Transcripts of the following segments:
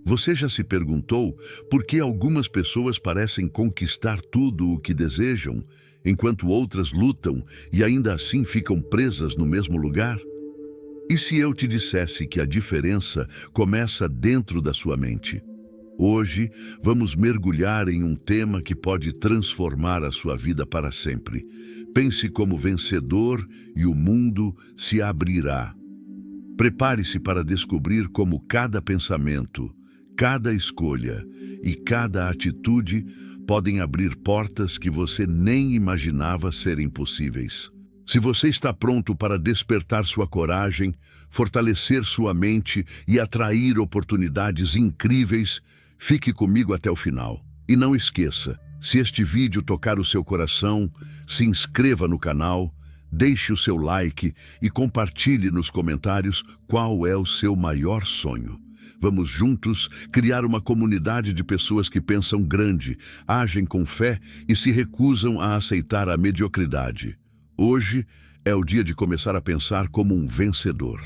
Você já se perguntou por que algumas pessoas parecem conquistar tudo o que desejam, enquanto outras lutam e ainda assim ficam presas no mesmo lugar? E se eu te dissesse que a diferença começa dentro da sua mente? Hoje, vamos mergulhar em um tema que pode transformar a sua vida para sempre. Pense como vencedor e o mundo se abrirá. Prepare-se para descobrir como cada pensamento, cada escolha e cada atitude podem abrir portas que você nem imaginava serem possíveis. Se você está pronto para despertar sua coragem, fortalecer sua mente e atrair oportunidades incríveis, fique comigo até o final. E não esqueça, se este vídeo tocar o seu coração, se inscreva no canal, deixe o seu like e compartilhe nos comentários qual é o seu maior sonho. Vamos juntos criar uma comunidade de pessoas que pensam grande, agem com fé e se recusam a aceitar a mediocridade. Hoje é o dia de começar a pensar como um vencedor.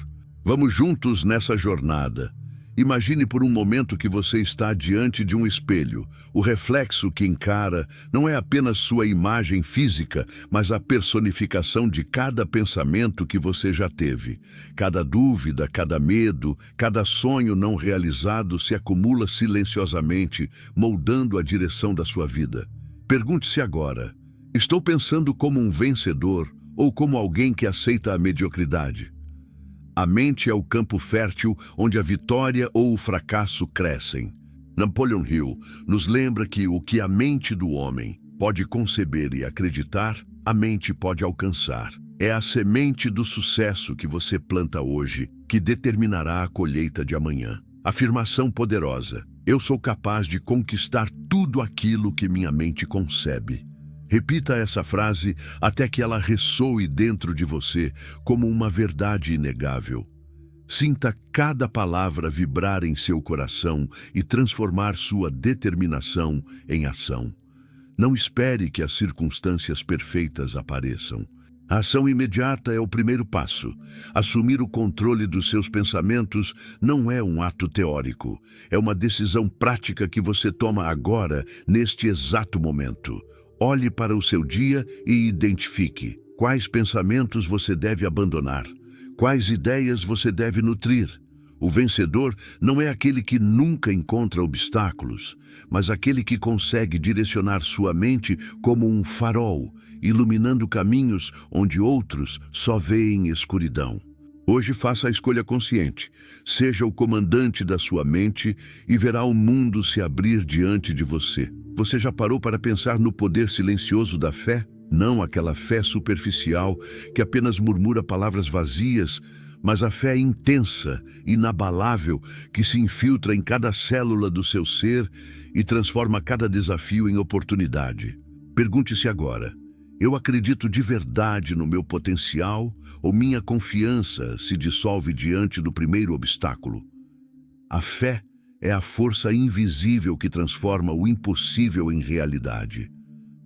Vamos juntos nessa jornada. Imagine por um momento que você está diante de um espelho. O reflexo que encara não é apenas sua imagem física, mas a personificação de cada pensamento que você já teve. Cada dúvida, cada medo, cada sonho não realizado se acumula silenciosamente, moldando a direção da sua vida. Pergunte-se agora: estou pensando como um vencedor ou como alguém que aceita a mediocridade? A mente é o campo fértil onde a vitória ou o fracasso crescem. Napoleon Hill nos lembra que o que a mente do homem pode conceber e acreditar, a mente pode alcançar. É a semente do sucesso que você planta hoje que determinará a colheita de amanhã. Afirmação poderosa: eu sou capaz de conquistar tudo aquilo que minha mente concebe. Repita essa frase até que ela ressoe dentro de você como uma verdade inegável. Sinta cada palavra vibrar em seu coração e transformar sua determinação em ação. Não espere que as circunstâncias perfeitas apareçam. A ação imediata é o primeiro passo. Assumir o controle dos seus pensamentos não é um ato teórico. É uma decisão prática que você toma agora, neste exato momento. Olhe para o seu dia e identifique quais pensamentos você deve abandonar, quais ideias você deve nutrir. O vencedor não é aquele que nunca encontra obstáculos, mas aquele que consegue direcionar sua mente como um farol, iluminando caminhos onde outros só veem escuridão. Hoje faça a escolha consciente. Seja o comandante da sua mente e verá o mundo se abrir diante de você. Você já parou para pensar no poder silencioso da fé? Não aquela fé superficial que apenas murmura palavras vazias, mas a fé intensa, inabalável, que se infiltra em cada célula do seu ser e transforma cada desafio em oportunidade. Pergunte-se agora: eu acredito de verdade no meu potencial ou minha confiança se dissolve diante do primeiro obstáculo? A fé é a força invisível que transforma o impossível em realidade.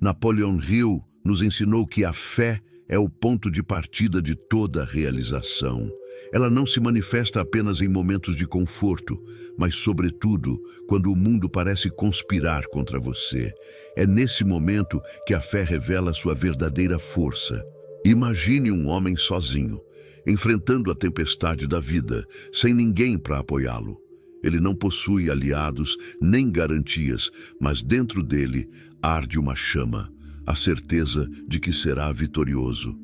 Napoleon Hill nos ensinou que a fé é o ponto de partida de toda realização. Ela não se manifesta apenas em momentos de conforto, mas, sobretudo, quando o mundo parece conspirar contra você. É nesse momento que a fé revela sua verdadeira força. Imagine um homem sozinho, enfrentando a tempestade da vida, sem ninguém para apoiá-lo. Ele não possui aliados nem garantias, mas dentro dele arde uma chama, a certeza de que será vitorioso.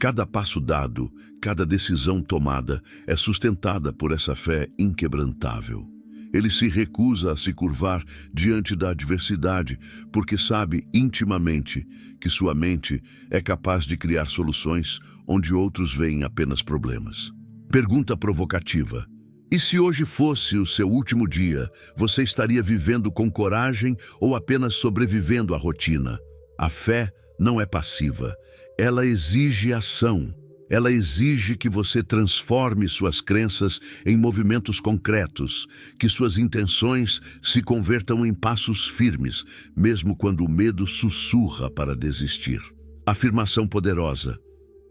Cada passo dado, cada decisão tomada é sustentada por essa fé inquebrantável. Ele se recusa a se curvar diante da adversidade, porque sabe intimamente que sua mente é capaz de criar soluções onde outros veem apenas problemas. Pergunta provocativa: e se hoje fosse o seu último dia, você estaria vivendo com coragem ou apenas sobrevivendo à rotina? A fé não é passiva, ela exige ação. Ela exige que você transforme suas crenças em movimentos concretos, que suas intenções se convertam em passos firmes, mesmo quando o medo sussurra para desistir. Afirmação poderosa: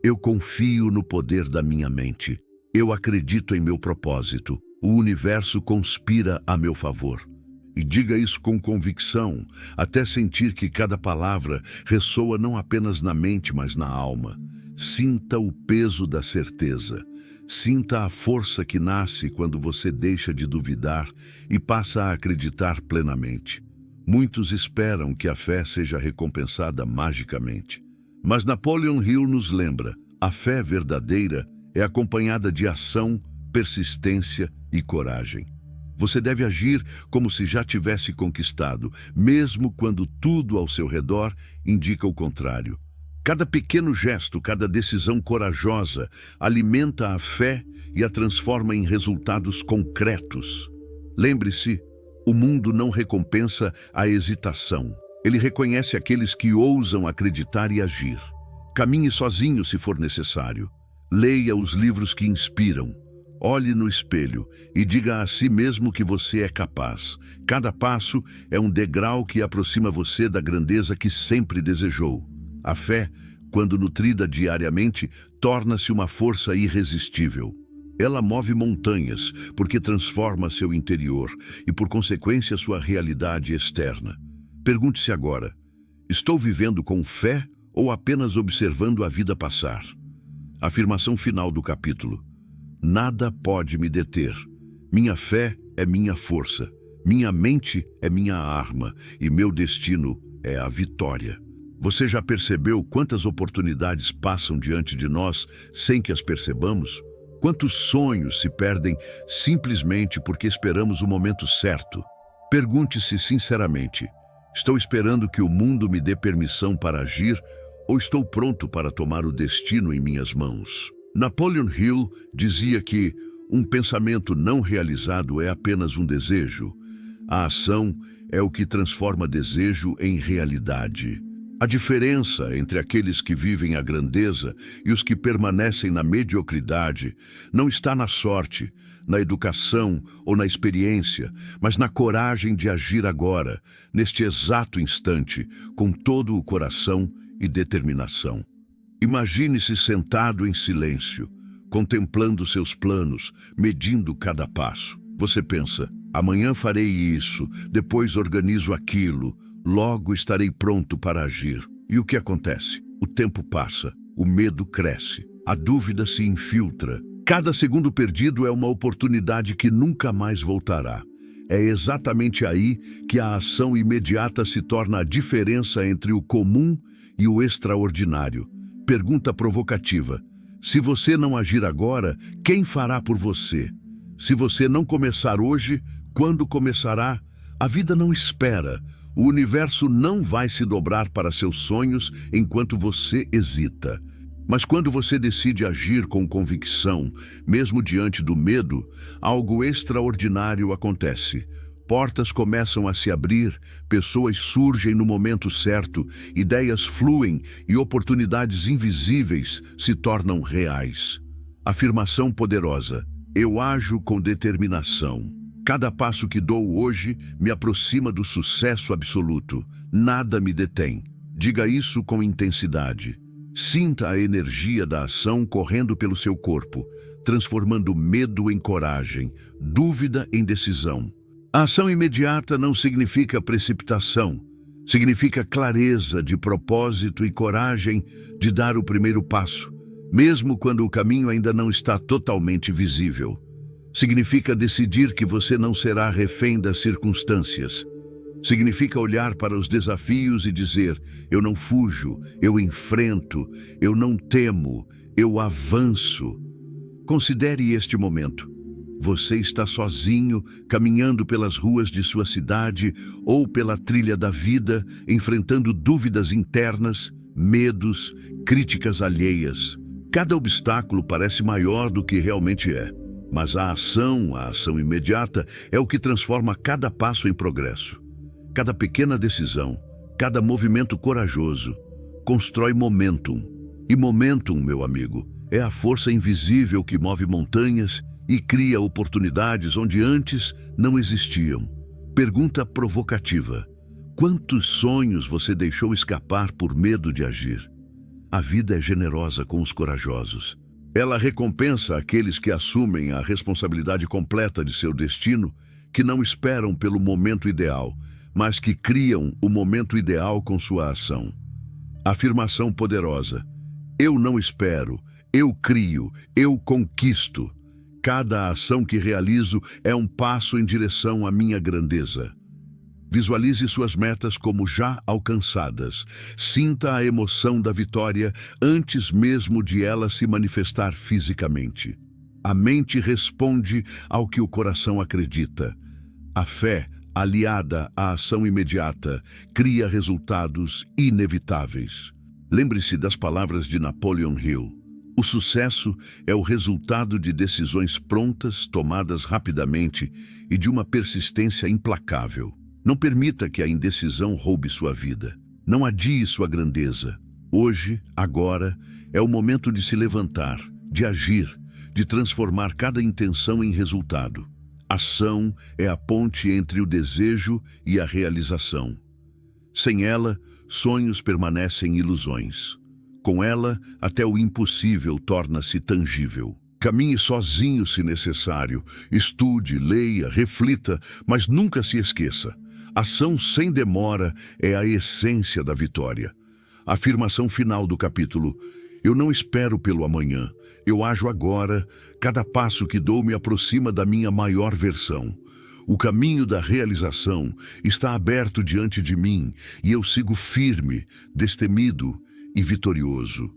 eu confio no poder da minha mente. Eu acredito em meu propósito. O universo conspira a meu favor. E diga isso com convicção, até sentir que cada palavra ressoa não apenas na mente, mas na alma. Sinta o peso da certeza. Sinta a força que nasce quando você deixa de duvidar e passa a acreditar plenamente. Muitos esperam que a fé seja recompensada magicamente. Mas Napoleon Hill nos lembra, a fé verdadeira é acompanhada de ação, persistência e coragem. Você deve agir como se já tivesse conquistado, mesmo quando tudo ao seu redor indica o contrário. Cada pequeno gesto, cada decisão corajosa alimenta a fé e a transforma em resultados concretos. Lembre-se, o mundo não recompensa a hesitação. Ele reconhece aqueles que ousam acreditar e agir. Caminhe sozinho se for necessário. Leia os livros que inspiram. Olhe no espelho e diga a si mesmo que você é capaz. Cada passo é um degrau que aproxima você da grandeza que sempre desejou. A fé, quando nutrida diariamente, torna-se uma força irresistível. Ela move montanhas porque transforma seu interior e, por consequência, sua realidade externa. Pergunte-se agora, estou vivendo com fé ou apenas observando a vida passar? Afirmação final do capítulo. Nada pode me deter. Minha fé é minha força. Minha mente é minha arma e meu destino é a vitória. Você já percebeu quantas oportunidades passam diante de nós sem que as percebamos? Quantos sonhos se perdem simplesmente porque esperamos o momento certo? Pergunte-se sinceramente, estou esperando que o mundo me dê permissão para agir ou estou pronto para tomar o destino em minhas mãos? Napoleon Hill dizia que um pensamento não realizado é apenas um desejo. A ação é o que transforma desejo em realidade. A diferença entre aqueles que vivem a grandeza e os que permanecem na mediocridade não está na sorte, na educação ou na experiência, mas na coragem de agir agora, neste exato instante, com todo o coração e determinação. Imagine-se sentado em silêncio, contemplando seus planos, medindo cada passo. Você pensa, amanhã farei isso, depois organizo aquilo, logo estarei pronto para agir. E o que acontece? O tempo passa, o medo cresce, a dúvida se infiltra. Cada segundo perdido é uma oportunidade que nunca mais voltará. É exatamente aí que a ação imediata se torna a diferença entre o comum e o extraordinário. Pergunta provocativa. Se você não agir agora, quem fará por você? Se você não começar hoje, quando começará? A vida não espera. O universo não vai se dobrar para seus sonhos enquanto você hesita. Mas quando você decide agir com convicção, mesmo diante do medo, algo extraordinário acontece. Portas começam a se abrir, pessoas surgem no momento certo, ideias fluem e oportunidades invisíveis se tornam reais. Afirmação poderosa. Eu ajo com determinação. Cada passo que dou hoje me aproxima do sucesso absoluto. Nada me detém. Diga isso com intensidade. Sinta a energia da ação correndo pelo seu corpo, transformando medo em coragem, dúvida em decisão. A ação imediata não significa precipitação, significa clareza de propósito e coragem de dar o primeiro passo, mesmo quando o caminho ainda não está totalmente visível. Significa decidir que você não será refém das circunstâncias. Significa olhar para os desafios e dizer, eu não fujo, eu enfrento, eu não temo, eu avanço. Considere este momento. Você está sozinho, caminhando pelas ruas de sua cidade ou pela trilha da vida, enfrentando dúvidas internas, medos, críticas alheias. Cada obstáculo parece maior do que realmente é, mas a ação imediata, é o que transforma cada passo em progresso. Cada pequena decisão, cada movimento corajoso, constrói momentum. E momentum, meu amigo, é a força invisível que move montanhas e cria oportunidades onde antes não existiam. Pergunta provocativa. Quantos sonhos você deixou escapar por medo de agir? A vida é generosa com os corajosos. Ela recompensa aqueles que assumem a responsabilidade completa de seu destino, que não esperam pelo momento ideal, mas que criam o momento ideal com sua ação. Afirmação poderosa: eu não espero, eu crio, eu conquisto. Cada ação que realizo é um passo em direção à minha grandeza. Visualize suas metas como já alcançadas. Sinta a emoção da vitória antes mesmo de ela se manifestar fisicamente. A mente responde ao que o coração acredita. A fé, aliada à ação imediata, cria resultados inevitáveis. Lembre-se das palavras de Napoleon Hill. O sucesso é o resultado de decisões prontas, tomadas rapidamente e de uma persistência implacável. Não permita que a indecisão roube sua vida. Não adie sua grandeza. Hoje, agora, é o momento de se levantar, de agir, de transformar cada intenção em resultado. Ação é a ponte entre o desejo e a realização. Sem ela, sonhos permanecem ilusões. Com ela, até o impossível torna-se tangível. Caminhe sozinho se necessário. Estude, leia, reflita, mas nunca se esqueça. Ação sem demora é a essência da vitória. A afirmação final do capítulo: eu não espero pelo amanhã, eu ajo agora. Cada passo que dou me aproxima da minha maior versão. O caminho da realização está aberto diante de mim e eu sigo firme, destemido e vitorioso.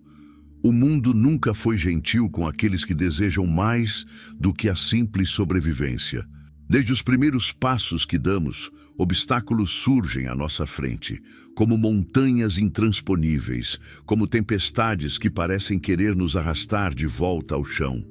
O mundo nunca foi gentil com aqueles que desejam mais do que a simples sobrevivência. Desde os primeiros passos que damos, obstáculos surgem à nossa frente, como montanhas intransponíveis, como tempestades que parecem querer nos arrastar de volta ao chão.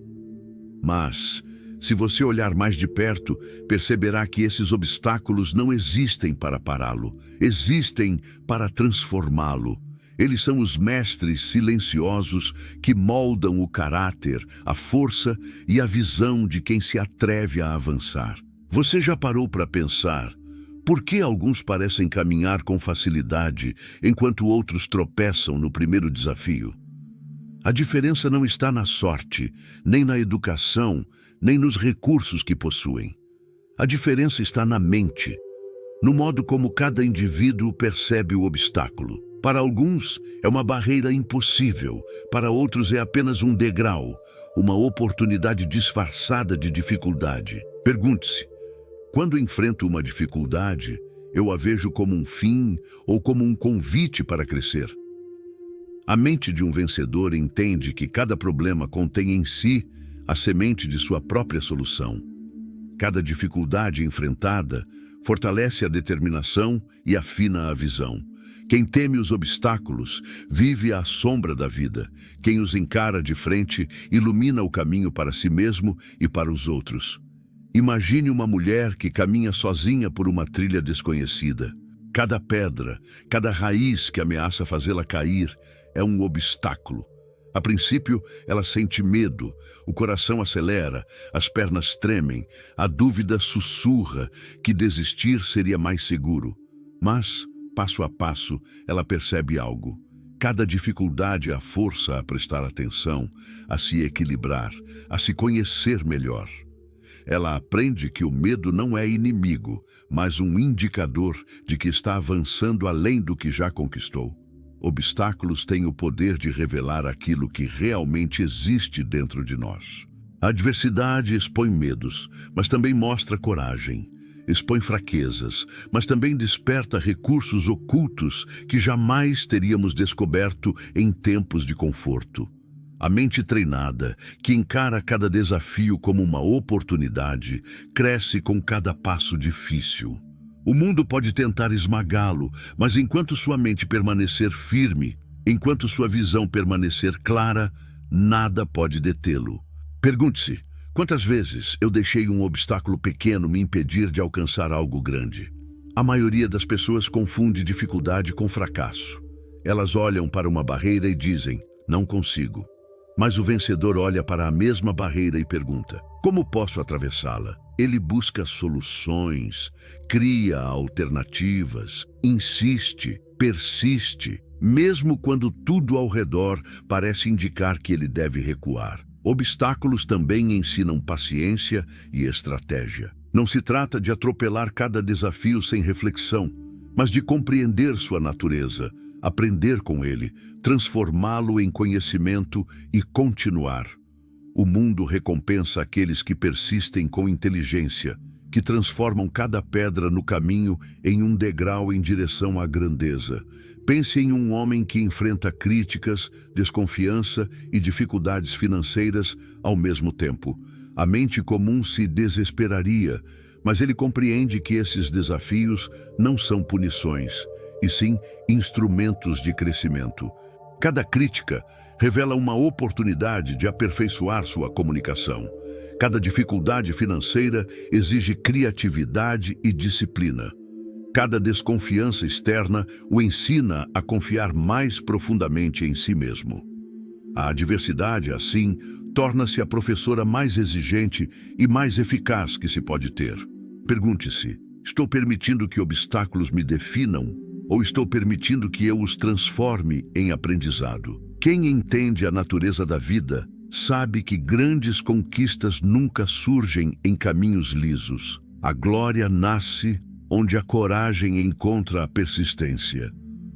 Mas, se você olhar mais de perto, perceberá que esses obstáculos não existem para pará-lo, existem para transformá-lo. Eles são os mestres silenciosos que moldam o caráter, a força e a visão de quem se atreve a avançar. Você já parou para pensar por que alguns parecem caminhar com facilidade enquanto outros tropeçam no primeiro desafio? A diferença não está na sorte, nem na educação, nem nos recursos que possuem. A diferença está na mente, no modo como cada indivíduo percebe o obstáculo. Para alguns, é uma barreira impossível, para outros é apenas um degrau, uma oportunidade disfarçada de dificuldade. Pergunte-se: quando enfrento uma dificuldade, eu a vejo como um fim ou como um convite para crescer? A mente de um vencedor entende que cada problema contém em si a semente de sua própria solução. Cada dificuldade enfrentada fortalece a determinação e afina a visão. Quem teme os obstáculos vive à sombra da vida. Quem os encara de frente ilumina o caminho para si mesmo e para os outros. Imagine uma mulher que caminha sozinha por uma trilha desconhecida. Cada pedra, cada raiz que ameaça fazê-la cair é um obstáculo. A princípio, ela sente medo, o coração acelera, as pernas tremem, a dúvida sussurra que desistir seria mais seguro. Mas, passo a passo, ela percebe algo. Cada dificuldade a força a prestar atenção, a se equilibrar, a se conhecer melhor. Ela aprende que o medo não é inimigo, mas um indicador de que está avançando além do que já conquistou. Obstáculos têm o poder de revelar aquilo que realmente existe dentro de nós. A adversidade expõe medos, mas também mostra coragem. Expõe fraquezas, mas também desperta recursos ocultos que jamais teríamos descoberto em tempos de conforto. A mente treinada, que encara cada desafio como uma oportunidade, cresce com cada passo difícil. O mundo pode tentar esmagá-lo, mas enquanto sua mente permanecer firme, enquanto sua visão permanecer clara, nada pode detê-lo. Pergunte-se: quantas vezes eu deixei um obstáculo pequeno me impedir de alcançar algo grande? A maioria das pessoas confunde dificuldade com fracasso. Elas olham para uma barreira e dizem: não consigo. Mas o vencedor olha para a mesma barreira e pergunta: como posso atravessá-la? Ele busca soluções, cria alternativas, insiste, persiste, mesmo quando tudo ao redor parece indicar que ele deve recuar. Obstáculos também ensinam paciência e estratégia. Não se trata de atropelar cada desafio sem reflexão, mas de compreender sua natureza, aprender com ele, transformá-lo em conhecimento e continuar. O mundo recompensa aqueles que persistem com inteligência, que transformam cada pedra no caminho em um degrau em direção à grandeza. Pense em um homem que enfrenta críticas, desconfiança e dificuldades financeiras ao mesmo tempo. A mente comum se desesperaria, mas ele compreende que esses desafios não são punições, e sim instrumentos de crescimento. Cada crítica revela uma oportunidade de aperfeiçoar sua comunicação. Cada dificuldade financeira exige criatividade e disciplina. Cada desconfiança externa o ensina a confiar mais profundamente em si mesmo. A adversidade, assim, torna-se a professora mais exigente e mais eficaz que se pode ter. Pergunte-se: estou permitindo que obstáculos me definam ou estou permitindo que eu os transforme em aprendizado? Quem entende a natureza da vida sabe que grandes conquistas nunca surgem em caminhos lisos. A glória nasce onde a coragem encontra a persistência.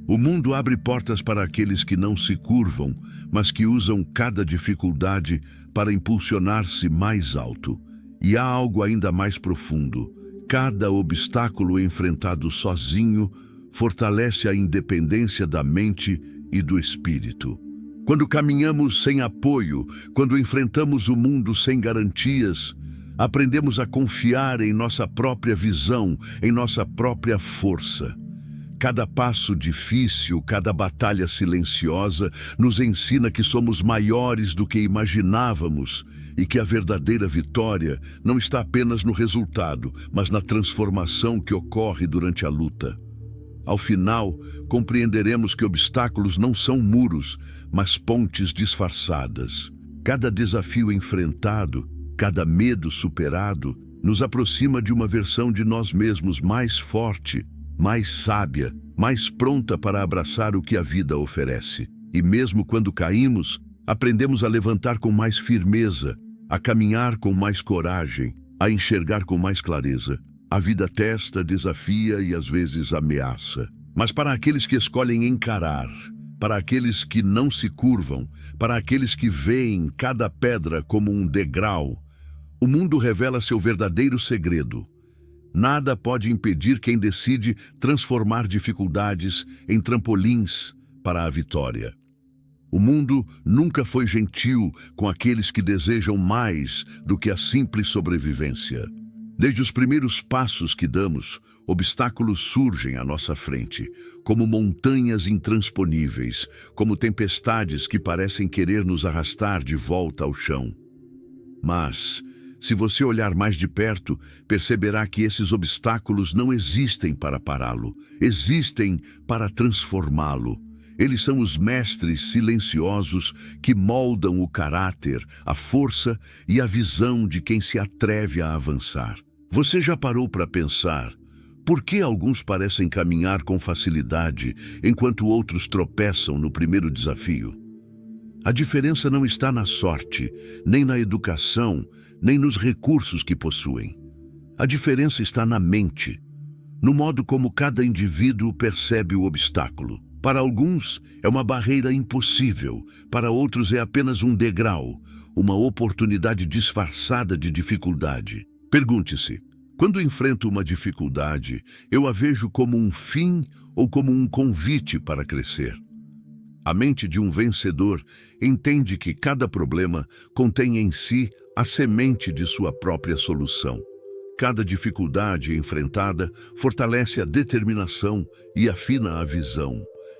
O mundo abre portas para aqueles que não se curvam, mas que usam cada dificuldade para impulsionar-se mais alto. E há algo ainda mais profundo. Cada obstáculo enfrentado sozinho fortalece a independência da mente e do espírito. Quando caminhamos sem apoio, quando enfrentamos o mundo sem garantias, aprendemos a confiar em nossa própria visão, em nossa própria força. Cada passo difícil, cada batalha silenciosa nos ensina que somos maiores do que imaginávamos e que a verdadeira vitória não está apenas no resultado, mas na transformação que ocorre durante a luta. Ao final, compreenderemos que obstáculos não são muros, mas pontes disfarçadas. Cada desafio enfrentado, cada medo superado, nos aproxima de uma versão de nós mesmos mais forte, mais sábia, mais pronta para abraçar o que a vida oferece. E mesmo quando caímos, aprendemos a levantar com mais firmeza, a caminhar com mais coragem, a enxergar com mais clareza. A vida testa, desafia e às vezes ameaça. Mas para aqueles que escolhem encarar, para aqueles que não se curvam, para aqueles que veem cada pedra como um degrau, o mundo revela seu verdadeiro segredo. Nada pode impedir quem decide transformar dificuldades em trampolins para a vitória. O mundo nunca foi gentil com aqueles que desejam mais do que a simples sobrevivência. Desde os primeiros passos que damos, obstáculos surgem à nossa frente, como montanhas intransponíveis, como tempestades que parecem querer nos arrastar de volta ao chão. Mas, se você olhar mais de perto, perceberá que esses obstáculos não existem para pará-lo, existem para transformá-lo. Eles são os mestres silenciosos que moldam o caráter, a força e a visão de quem se atreve a avançar. Você já parou para pensar por que alguns parecem caminhar com facilidade enquanto outros tropeçam no primeiro desafio? A diferença não está na sorte, nem na educação, nem nos recursos que possuem. A diferença está na mente, no modo como cada indivíduo percebe o obstáculo. Para alguns, é uma barreira impossível, para outros é apenas um degrau, uma oportunidade disfarçada de dificuldade. Pergunte-se: quando enfrento uma dificuldade, eu a vejo como um fim ou como um convite para crescer? A mente de um vencedor entende que cada problema contém em si a semente de sua própria solução. Cada dificuldade enfrentada fortalece a determinação e afina a visão.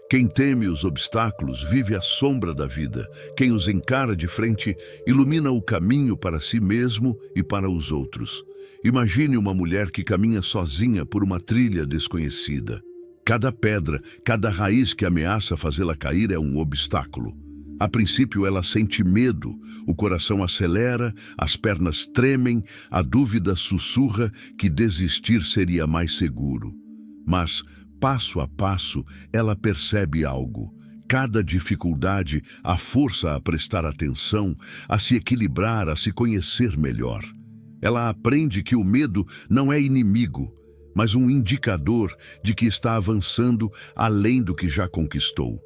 Quem teme os obstáculos vive à sombra da vida. Quem os encara de frente ilumina o caminho para si mesmo e para os outros. Imagine uma mulher que caminha sozinha por uma trilha desconhecida. Cada pedra, cada raiz que ameaça fazê-la cair é um obstáculo. A princípio ela sente medo, o coração acelera, as pernas tremem, a dúvida sussurra que desistir seria mais seguro. Mas, passo a passo, ela percebe algo, Cada dificuldade a força a prestar atenção, a se equilibrar, a se conhecer melhor. Ela aprende que o medo não é inimigo, mas um indicador de que está avançando além do que já conquistou.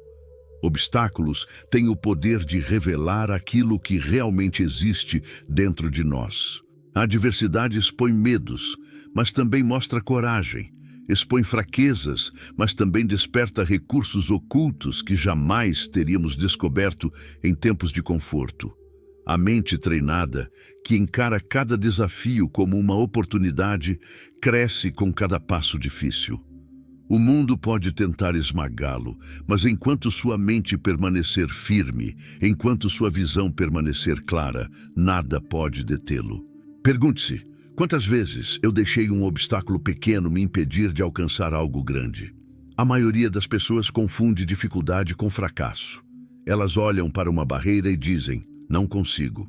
Obstáculos têm o poder de revelar aquilo que realmente existe dentro de nós. A adversidade expõe medos, mas também mostra coragem. Expõe fraquezas, mas também desperta recursos ocultos que jamais teríamos descoberto em tempos de conforto. A mente treinada, que encara cada desafio como uma oportunidade, cresce com cada passo difícil. O mundo pode tentar esmagá-lo, mas enquanto sua mente permanecer firme, enquanto sua visão permanecer clara, nada pode detê-lo. Pergunte-se: quantas vezes eu deixei um obstáculo pequeno me impedir de alcançar algo grande? A maioria das pessoas confunde dificuldade com fracasso. Elas olham para uma barreira e dizem: não consigo.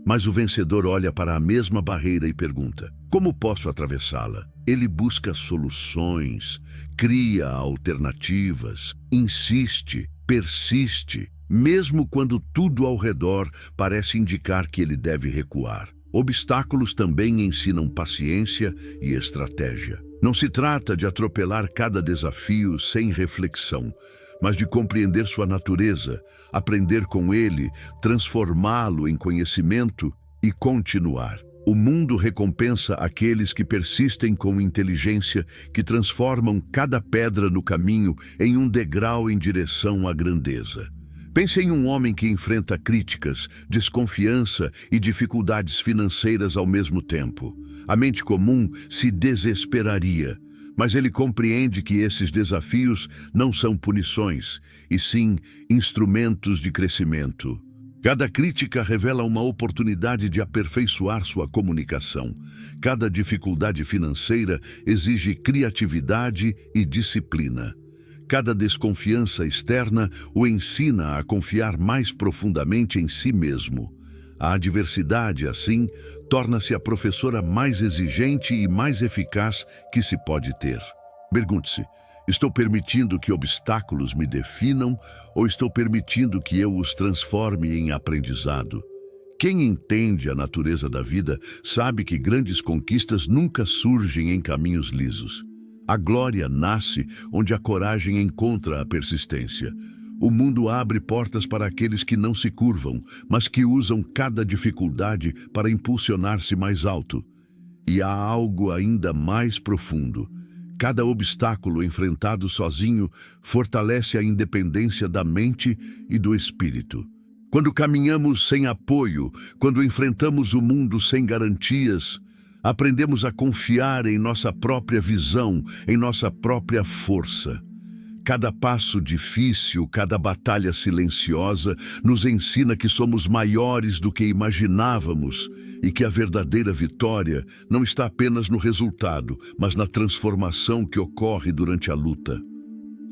Mas o vencedor olha para a mesma barreira e pergunta: como posso atravessá-la? Ele busca soluções, cria alternativas, insiste, persiste, mesmo quando tudo ao redor parece indicar que ele deve recuar. Obstáculos também ensinam paciência e estratégia. Não se trata de atropelar cada desafio sem reflexão, mas de compreender sua natureza, aprender com ele, transformá-lo em conhecimento e continuar. O mundo recompensa aqueles que persistem com inteligência, que transformam cada pedra no caminho em um degrau em direção à grandeza. Pense em um homem que enfrenta críticas, desconfiança e dificuldades financeiras ao mesmo tempo. A mente comum se desesperaria, mas ele compreende que esses desafios não são punições, e sim instrumentos de crescimento. Cada crítica revela uma oportunidade de aperfeiçoar sua comunicação. Cada dificuldade financeira exige criatividade e disciplina. Cada desconfiança externa o ensina a confiar mais profundamente em si mesmo. A adversidade, assim, torna-se a professora mais exigente e mais eficaz que se pode ter. Pergunte-se: estou permitindo que obstáculos me definam ou estou permitindo que eu os transforme em aprendizado? Quem entende a natureza da vida sabe que grandes conquistas nunca surgem em caminhos lisos. A glória nasce onde a coragem encontra a persistência. O mundo abre portas para aqueles que não se curvam, mas que usam cada dificuldade para impulsionar-se mais alto. E há algo ainda mais profundo. Cada obstáculo enfrentado sozinho fortalece a independência da mente e do espírito. Quando caminhamos sem apoio, quando enfrentamos o mundo sem garantias, aprendemos a confiar em nossa própria visão, em nossa própria força. Cada passo difícil, cada batalha silenciosa nos ensina que somos maiores do que imaginávamos e que a verdadeira vitória não está apenas no resultado, mas na transformação que ocorre durante a luta.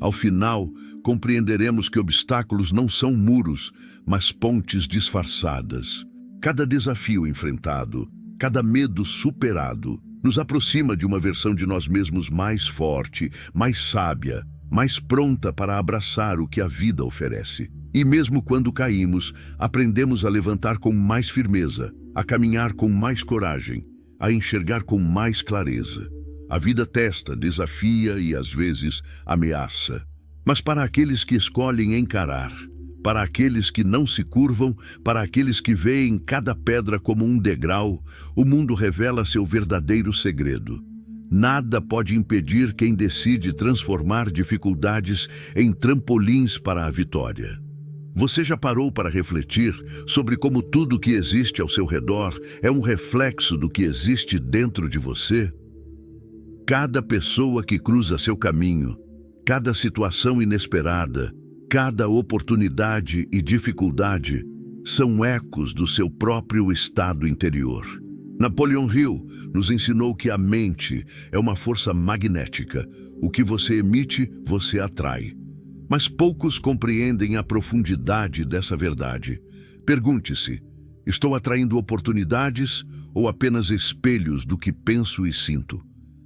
Ao final, compreenderemos que obstáculos não são muros, mas pontes disfarçadas. Cada desafio enfrentado, cada medo superado, nos aproxima de uma versão de nós mesmos mais forte, mais sábia, mais pronta para abraçar o que a vida oferece. E mesmo quando caímos, aprendemos a levantar com mais firmeza, a caminhar com mais coragem, a enxergar com mais clareza. A vida testa, desafia e, às vezes, ameaça. Mas para aqueles que escolhem encarar, para aqueles que não se curvam, para aqueles que veem cada pedra como um degrau, o mundo revela seu verdadeiro segredo. Nada pode impedir quem decide transformar dificuldades em trampolins para a vitória. Você já parou para refletir sobre como tudo que existe ao seu redor é um reflexo do que existe dentro de você? Cada pessoa que cruza seu caminho, cada situação inesperada, cada oportunidade e dificuldade são ecos do seu próprio estado interior. Napoleon Hill nos ensinou que a mente é uma força magnética. O que você emite, você atrai. Mas poucos compreendem a profundidade dessa verdade. Pergunte-se: estou atraindo oportunidades ou apenas espelhos do que penso e sinto?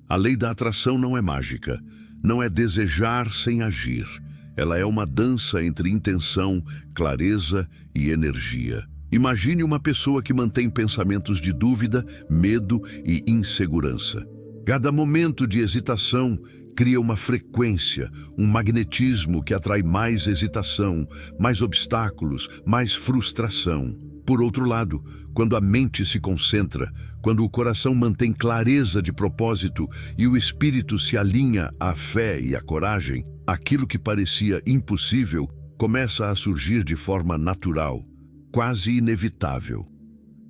A lei da atração não é mágica. Não é desejar sem agir. Ela é uma dança entre intenção, clareza e energia. Imagine uma pessoa que mantém pensamentos de dúvida, medo e insegurança. Cada momento de hesitação cria uma frequência, um magnetismo que atrai mais hesitação, mais obstáculos, mais frustração. Por outro lado, quando a mente se concentra, quando o coração mantém clareza de propósito e o espírito se alinha à fé e à coragem, aquilo que parecia impossível começa a surgir de forma natural, quase inevitável.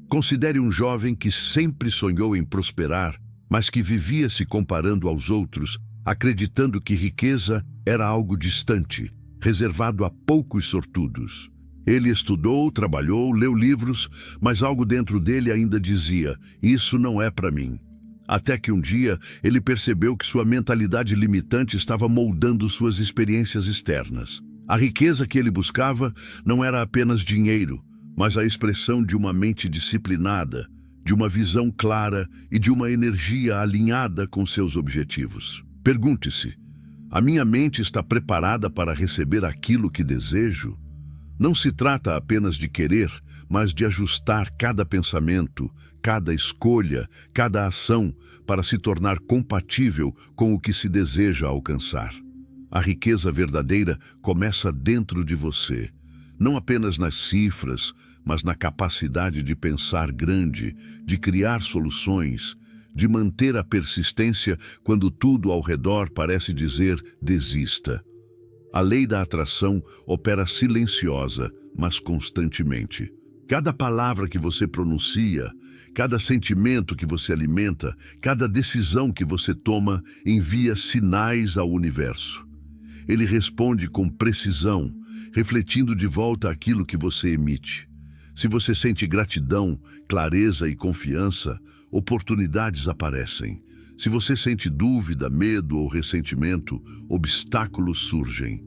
Considere um jovem que sempre sonhou em prosperar, mas que vivia se comparando aos outros, acreditando que riqueza era algo distante, reservado a poucos sortudos. Ele estudou, trabalhou, leu livros, mas algo dentro dele ainda dizia: isso não é para mim. Até que um dia ele percebeu que sua mentalidade limitante estava moldando suas experiências externas. A riqueza que ele buscava não era apenas dinheiro, mas a expressão de uma mente disciplinada, de uma visão clara e de uma energia alinhada com seus objetivos. Pergunte-se: a minha mente está preparada para receber aquilo que desejo? Não se trata apenas de querer, mas de ajustar cada pensamento, cada escolha, cada ação para se tornar compatível com o que se deseja alcançar. A riqueza verdadeira começa dentro de você, não apenas nas cifras, mas na capacidade de pensar grande, de criar soluções, de manter a persistência quando tudo ao redor parece dizer desista. A lei da atração opera silenciosa, mas constantemente. Cada palavra que você pronuncia, cada sentimento que você alimenta, cada decisão que você toma envia sinais ao universo. Ele responde com precisão, refletindo de volta aquilo que você emite. Se você sente gratidão, clareza e confiança, oportunidades aparecem. Se você sente dúvida, medo ou ressentimento, obstáculos surgem.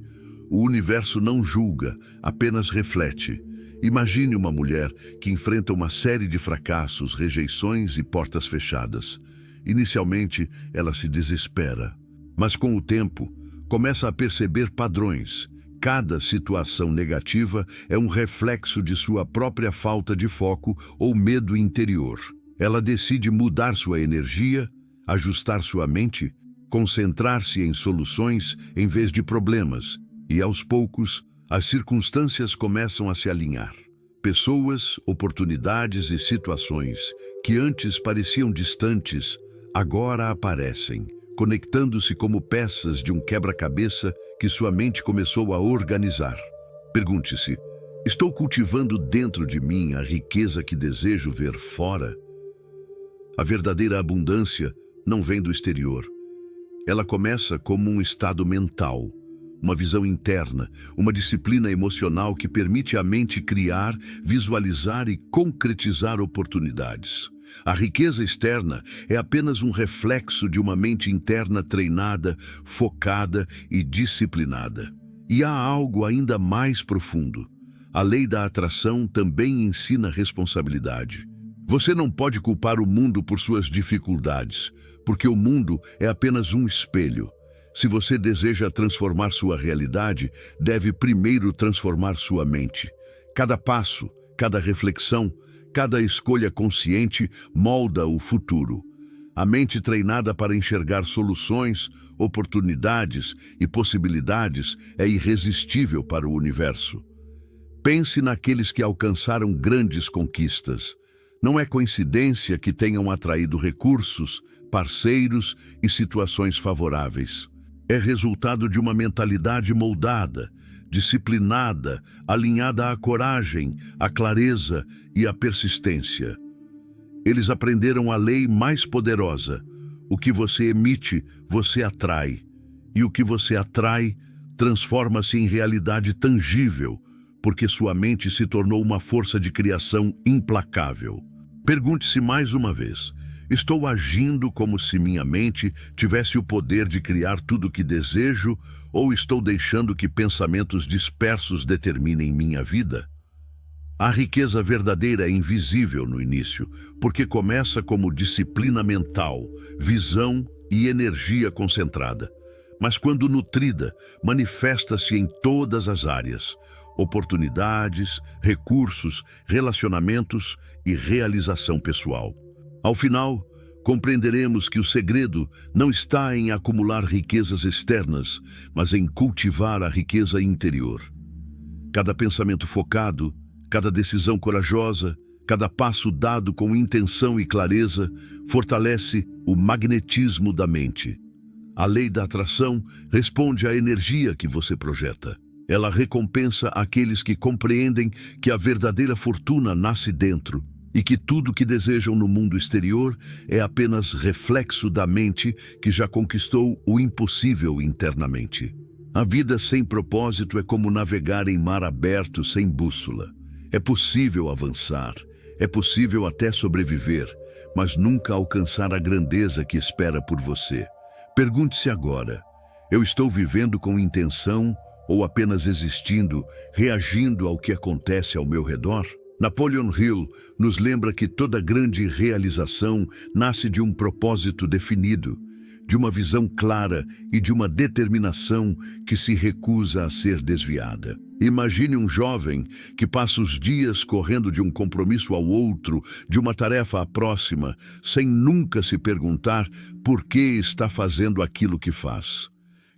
O universo não julga, apenas reflete. Imagine uma mulher que enfrenta uma série de fracassos, rejeições e portas fechadas. Inicialmente, ela se desespera, mas com o tempo, começa a perceber padrões. Cada situação negativa é um reflexo de sua própria falta de foco ou medo interior. Ela decide mudar sua energia, ajustar sua mente, concentrar-se em soluções em vez de problemas, e aos poucos, as circunstâncias começam a se alinhar. Pessoas, oportunidades e situações que antes pareciam distantes, agora aparecem, conectando-se como peças de um quebra-cabeça que sua mente começou a organizar. Pergunte-se: estou cultivando dentro de mim a riqueza que desejo ver fora? A verdadeira abundância não vem do exterior. Ela começa como um estado mental, uma visão interna, uma disciplina emocional que permite à mente criar, visualizar e concretizar oportunidades. A riqueza externa é apenas um reflexo de uma mente interna treinada, focada e disciplinada. E há algo ainda mais profundo. A lei da atração também ensina responsabilidade. Você não pode culpar o mundo por suas dificuldades, porque o mundo é apenas um espelho. Se você deseja transformar sua realidade, deve primeiro transformar sua mente. Cada passo, cada reflexão, cada escolha consciente molda o futuro. A mente treinada para enxergar soluções, oportunidades e possibilidades é irresistível para o universo. Pense naqueles que alcançaram grandes conquistas. Não é coincidência que tenham atraído recursos, parceiros e situações favoráveis. É resultado de uma mentalidade moldada, disciplinada, alinhada à coragem, à clareza e à persistência. Eles aprenderam a lei mais poderosa: o que você emite, você atrai. E o que você atrai, transforma-se em realidade tangível, porque sua mente se tornou uma força de criação implacável. Pergunte-se mais uma vez: estou agindo como se minha mente tivesse o poder de criar tudo o que desejo, ou estou deixando que pensamentos dispersos determinem minha vida? A riqueza verdadeira é invisível no início, porque começa como disciplina mental, visão e energia concentrada. mas quando nutrida, manifesta-se em todas as áreas: oportunidades, recursos, relacionamentos e realização pessoal. Ao final, compreenderemos que o segredo não está em acumular riquezas externas, mas em cultivar a riqueza interior. Cada pensamento focado, cada decisão corajosa, cada passo dado com intenção e clareza fortalece o magnetismo da mente. A lei da atração responde à energia que você projeta. Ela recompensa aqueles que compreendem que a verdadeira fortuna nasce dentro e que tudo que desejam no mundo exterior é apenas reflexo da mente que já conquistou o impossível internamente. A vida sem propósito é como navegar em mar aberto sem bússola. É possível avançar, é possível até sobreviver, mas nunca alcançar a grandeza que espera por você. Pergunte-se agora: eu estou vivendo com intenção ou apenas existindo, reagindo ao que acontece ao meu redor? Napoleon Hill nos lembra que toda grande realização nasce de um propósito definido, de uma visão clara e de uma determinação que se recusa a ser desviada. Imagine um jovem que passa os dias correndo de um compromisso ao outro, de uma tarefa à próxima, sem nunca se perguntar por que está fazendo aquilo que faz.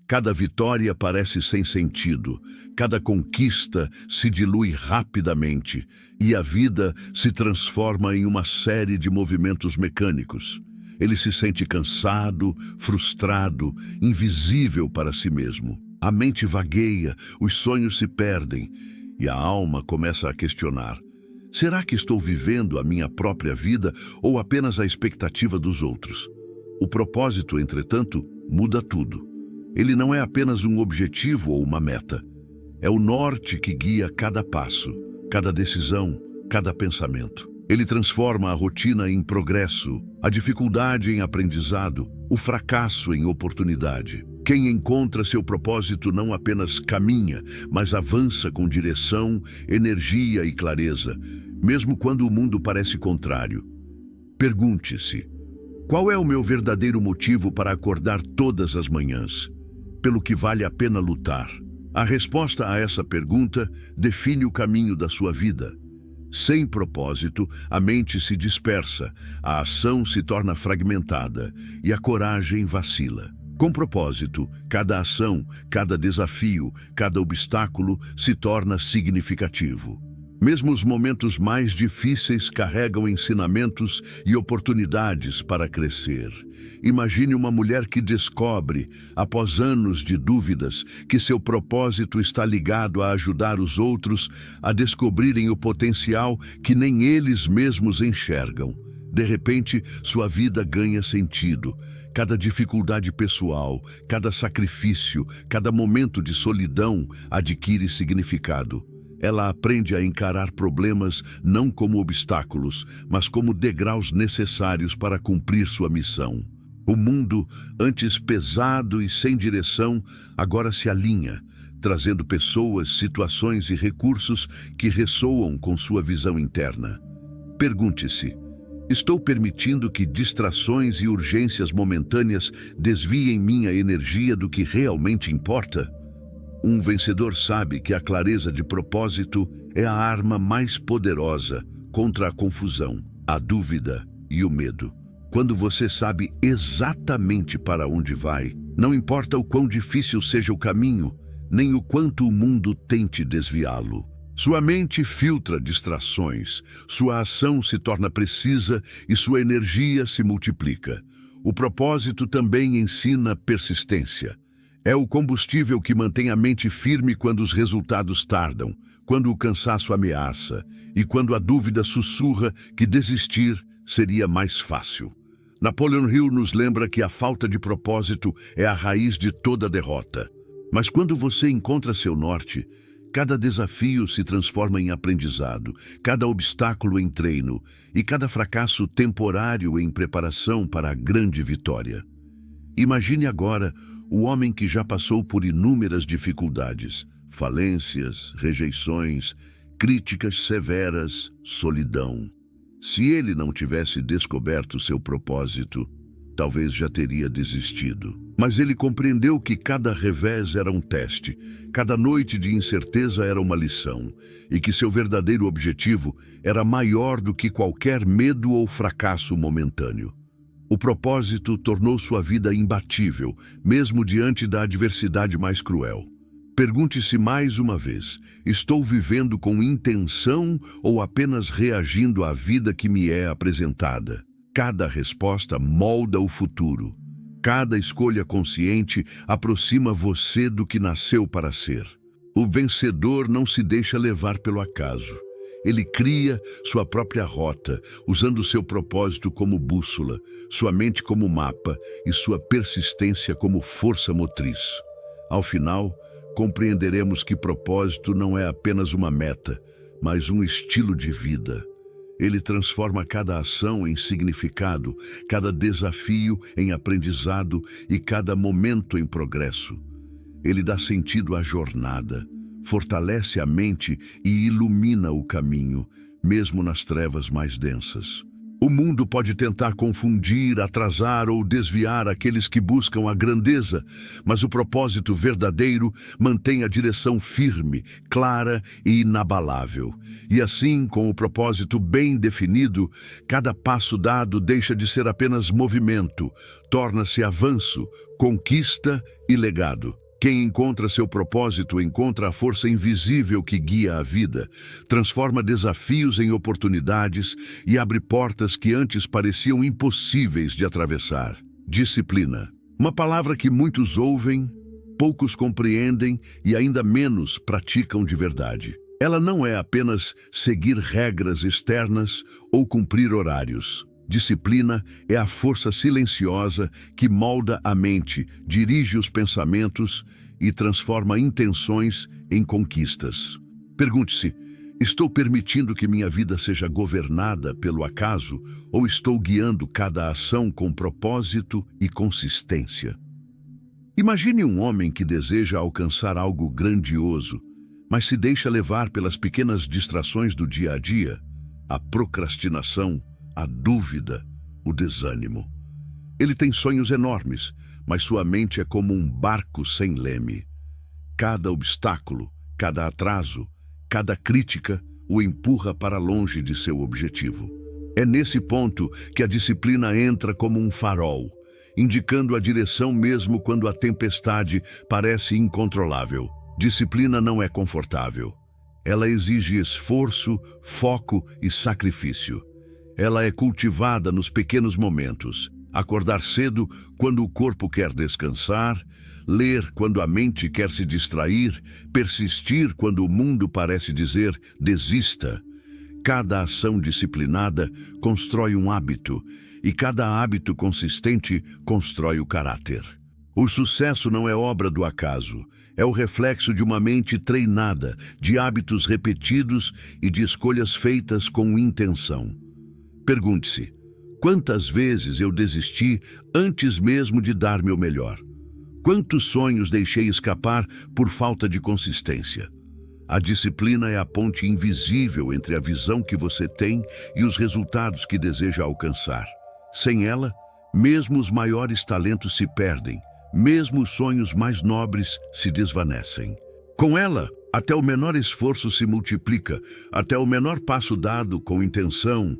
Cada vitória parece sem sentido, cada conquista se dilui rapidamente e a vida se transforma em uma série de movimentos mecânicos. Ele se sente cansado, frustrado, invisível para si mesmo. A mente vagueia, os sonhos se perdem e a alma começa a questionar: será que estou vivendo a minha própria vida ou apenas a expectativa dos outros? O propósito, entretanto, muda tudo. Ele não é apenas um objetivo ou uma meta. É o norte que guia cada passo, cada decisão, cada pensamento. Ele transforma a rotina em progresso, a dificuldade em aprendizado, o fracasso em oportunidade. Quem encontra seu propósito não apenas caminha, mas avança com direção, energia e clareza, mesmo quando o mundo parece contrário. Pergunte-se: qual é o meu verdadeiro motivo para acordar todas as manhãs? Pelo que vale a pena lutar? A resposta a essa pergunta define o caminho da sua vida. Sem propósito, a mente se dispersa, a ação se torna fragmentada e a coragem vacila. Com propósito, cada ação, cada desafio, cada obstáculo se torna significativo. Mesmo os momentos mais difíceis carregam ensinamentos e oportunidades para crescer. Imagine uma mulher que descobre, após anos de dúvidas, que seu propósito está ligado a ajudar os outros a descobrirem o potencial que nem eles mesmos enxergam. De repente, sua vida ganha sentido. Cada dificuldade pessoal, cada sacrifício, cada momento de solidão adquire significado. Ela aprende a encarar problemas não como obstáculos, mas como degraus necessários para cumprir sua missão. O mundo, antes pesado e sem direção, agora se alinha, trazendo pessoas, situações e recursos que ressoam com sua visão interna. Pergunte-se: estou permitindo que distrações e urgências momentâneas desviem minha energia do que realmente importa? Um vencedor sabe que a clareza de propósito é a arma mais poderosa contra a confusão, a dúvida e o medo. Quando você sabe exatamente para onde vai, não importa o quão difícil seja o caminho, nem o quanto o mundo tente desviá-lo. Sua mente filtra distrações, sua ação se torna precisa e sua energia se multiplica. O propósito também ensina persistência. É o combustível que mantém a mente firme quando os resultados tardam, quando o cansaço ameaça e quando a dúvida sussurra que desistir seria mais fácil. Napoleon Hill nos lembra que a falta de propósito é a raiz de toda derrota. Mas quando você encontra seu norte, cada desafio se transforma em aprendizado, cada obstáculo em treino e cada fracasso temporário em preparação para a grande vitória. Imagine agora o homem que já passou por inúmeras dificuldades, falências, rejeições, críticas severas, solidão. Se ele não tivesse descoberto seu propósito, talvez já teria desistido. Mas ele compreendeu que cada revés era um teste, cada noite de incerteza era uma lição, e que seu verdadeiro objetivo era maior do que qualquer medo ou fracasso momentâneo. O propósito tornou sua vida imbatível, mesmo diante da adversidade mais cruel. Pergunte-se mais uma vez: estou vivendo com intenção ou apenas reagindo à vida que me é apresentada? Cada resposta molda o futuro. Cada escolha consciente aproxima você do que nasceu para ser. O vencedor não se deixa levar pelo acaso. Ele cria sua própria rota, usando seu propósito como bússola, sua mente como mapa e sua persistência como força motriz. Ao final, compreenderemos que propósito não é apenas uma meta, mas um estilo de vida. Ele transforma cada ação em significado, cada desafio em aprendizado e cada momento em progresso. Ele dá sentido à jornada, fortalece a mente e ilumina o caminho, mesmo nas trevas mais densas. O mundo pode tentar confundir, atrasar ou desviar aqueles que buscam a grandeza, mas o propósito verdadeiro mantém a direção firme, clara e inabalável. E assim, com o propósito bem definido, cada passo dado deixa de ser apenas movimento, torna-se avanço, conquista e legado. Quem encontra seu propósito encontra a força invisível que guia a vida, transforma desafios em oportunidades e abre portas que antes pareciam impossíveis de atravessar. Disciplina. Uma palavra que muitos ouvem, poucos compreendem e ainda menos praticam de verdade. Ela não é apenas seguir regras externas ou cumprir horários. Disciplina é a força silenciosa que molda a mente, dirige os pensamentos e transforma intenções em conquistas. Pergunte-se: estou permitindo que minha vida seja governada pelo acaso ou estou guiando cada ação com propósito e consistência? Imagine um homem que deseja alcançar algo grandioso, mas se deixa levar pelas pequenas distrações do dia a dia, a procrastinação, a dúvida, o desânimo. Ele tem sonhos enormes, mas sua mente é como um barco sem leme. Cada obstáculo, cada atraso, cada crítica o empurra para longe de seu objetivo. É nesse ponto que a disciplina entra como um farol, indicando a direção mesmo quando a tempestade parece incontrolável. Disciplina não é confortável. Ela exige esforço, foco e sacrifício. Ela é cultivada nos pequenos momentos. Acordar cedo quando o corpo quer descansar, ler quando a mente quer se distrair, persistir quando o mundo parece dizer desista. Cada ação disciplinada constrói um hábito, e cada hábito consistente constrói o caráter. O sucesso não é obra do acaso, é o reflexo de uma mente treinada, de hábitos repetidos e de escolhas feitas com intenção. Pergunte-se: quantas vezes eu desisti antes mesmo de dar meu melhor? Quantos sonhos deixei escapar por falta de consistência? A disciplina é a ponte invisível entre a visão que você tem e os resultados que deseja alcançar. Sem ela, mesmo os maiores talentos se perdem, mesmo os sonhos mais nobres se desvanecem. Com ela, até o menor esforço se multiplica, até o menor passo dado com intenção